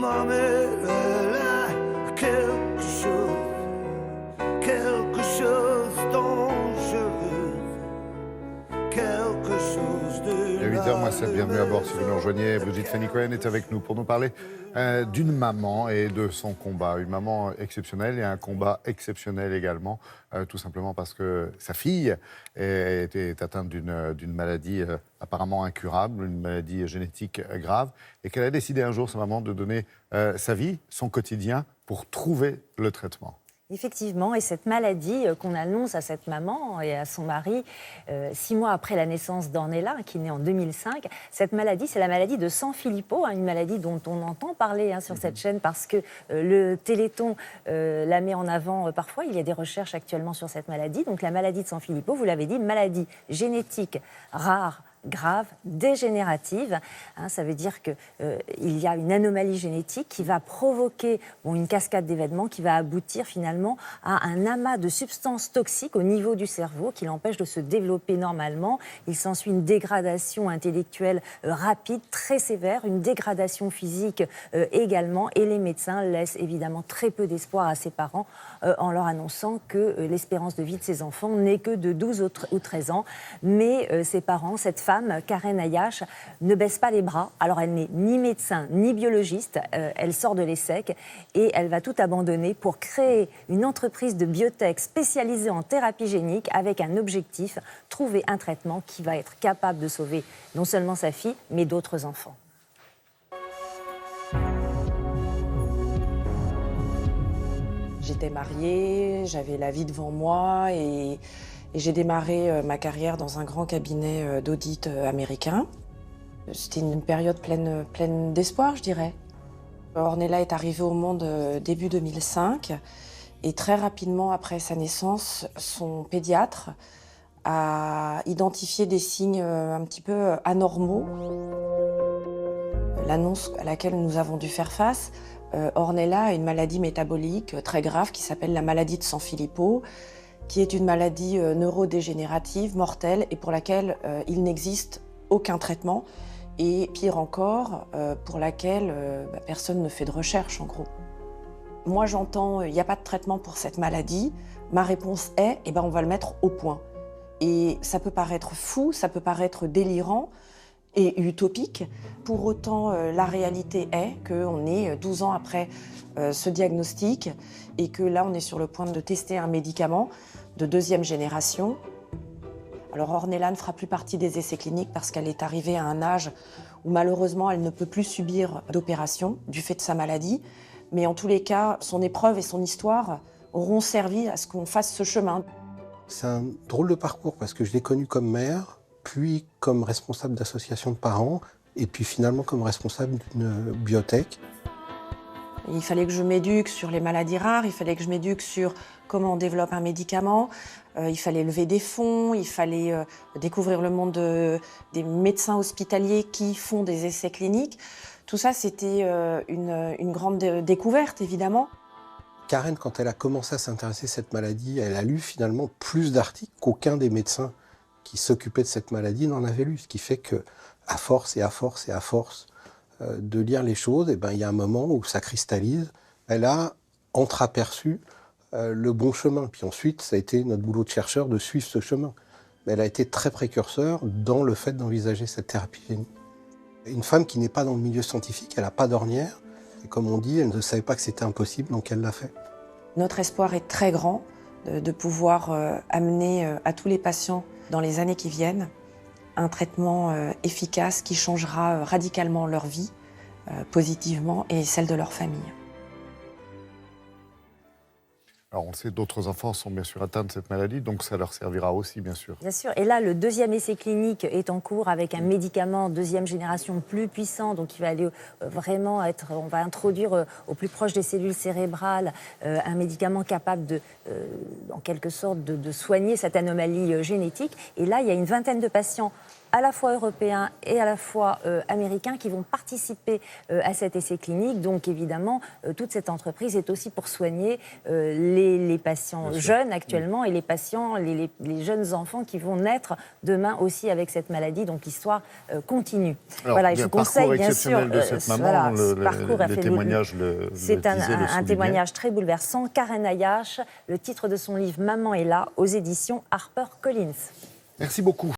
ma mère, elle a quelque chose dangereux, quelque chose de... Il est 8h, moi c'est bienvenue à bord si vous nous rejoignez. Brigitte Fanny-Cohen est avec nous pour nous parler d'une maman et de son combat. Une maman exceptionnelle et un combat exceptionnel également, tout simplement parce que sa fille est atteinte d'une maladie apparemment incurable, une maladie génétique grave, et qu'elle a décidé un jour, sa maman, de donner sa vie, son quotidien, pour trouver le traitement. Effectivement, et cette maladie qu'on annonce à cette maman et à son mari 6 mois après la naissance d'Ornella, qui est née en 2005, cette maladie, c'est la maladie de Sanfilippo, une maladie dont on entend parler sur cette chaîne parce que le Téléthon la met en avant parfois. Il y a des recherches actuellement sur cette maladie. Donc la maladie de Sanfilippo, vous l'avez dit, maladie génétique rare, grave, dégénérative. Ça veut dire qu'il y a une anomalie génétique qui va provoquer une cascade d'événements qui va aboutir finalement à un amas de substances toxiques au niveau du cerveau qui l'empêche de se développer normalement. Il s'ensuit une dégradation intellectuelle rapide, très sévère, une dégradation physique également. Et les médecins laissent évidemment très peu d'espoir à ses parents en leur annonçant que l'espérance de vie de ces enfants n'est que de 12 ou 13 ans. Mais ses parents, cette femme, Karen Ayache, ne baisse pas les bras. Alors elle n'est ni médecin ni biologiste, elle sort de l'ESSEC et elle va tout abandonner pour créer une entreprise de biotech spécialisée en thérapie génique avec un objectif, trouver un traitement qui va être capable de sauver non seulement sa fille, mais d'autres enfants. J'étais mariée, j'avais la vie devant moi et j'ai démarré ma carrière dans un grand cabinet d'audit américain. C'était une période pleine d'espoir, je dirais. Ornella est arrivée au monde début 2005 et très rapidement après sa naissance, son pédiatre a identifié des signes un petit peu anormaux. L'annonce à laquelle nous avons dû faire face, Ornella a une maladie métabolique très grave qui s'appelle la maladie de Sanfilippo, qui est une maladie neurodégénérative, mortelle, et pour laquelle il n'existe aucun traitement, et pire encore, pour laquelle personne ne fait de recherche, en gros. Moi, j'entends, il n'y a pas de traitement pour cette maladie. Ma réponse est, on va le mettre au point. Et ça peut paraître fou, ça peut paraître délirant et utopique. Pour autant, la réalité est qu'on est 12 ans après ce diagnostic et que là, on est sur le point de tester un médicament de 2e génération. Alors Ornella ne fera plus partie des essais cliniques parce qu'elle est arrivée à un âge où malheureusement elle ne peut plus subir d'opération du fait de sa maladie. Mais en tous les cas, son épreuve et son histoire auront servi à ce qu'on fasse ce chemin. C'est un drôle de parcours parce que je l'ai connue comme mère, puis comme responsable d'association de parents, et puis finalement comme responsable d'une biotech. Il fallait que je m'éduque sur les maladies rares, il fallait que je m'éduque sur comment on développe un médicament, il fallait lever des fonds, il fallait découvrir le monde des médecins hospitaliers qui font des essais cliniques. Tout ça, c'était une grande découverte, évidemment. Karen, quand elle a commencé à s'intéresser à cette maladie, elle a lu finalement plus d'articles qu'aucun des médecins qui s'occupaient de cette maladie n'en avait lu. Ce qui fait que, à force de lire les choses, il y a un moment où ça cristallise. Elle a entreaperçu le bon chemin. Puis ensuite, ça a été notre boulot de chercheur de suivre ce chemin. Mais elle a été très précurseur dans le fait d'envisager cette thérapie génique. Une femme qui n'est pas dans le milieu scientifique, elle n'a pas d'ornière. Et comme on dit, elle ne savait pas que c'était impossible, donc elle l'a fait. Notre espoir est très grand de pouvoir amener à tous les patients dans les années qui viennent un traitement efficace qui changera radicalement leur vie, positivement, et celle de leur famille. Alors on le sait, d'autres enfants sont bien sûr atteints de cette maladie, donc ça leur servira aussi, bien sûr. Bien sûr. Et là, le 2e essai clinique est en cours avec un médicament 2e génération plus puissant, donc il va aller vraiment on va introduire au plus proche des cellules cérébrales un médicament capable en quelque sorte, de soigner cette anomalie génétique. Et là, il y a une vingtaine de patients à la fois européens et à la fois américains qui vont participer à cet essai clinique. Donc évidemment, toute cette entreprise est aussi pour soigner les patients jeunes actuellement et les patients, les jeunes enfants qui vont naître demain aussi avec cette maladie. Donc l'histoire continue. Alors, voilà, il y a je un vous conseille parcours bien sûr. exceptionnel de cette maman, Voilà, ce parcours a les fait témoignages C'est un soulignaient. témoignage très bouleversant. Karen Ayache, le titre de son livre Maman est là, aux éditions HarperCollins. Merci beaucoup.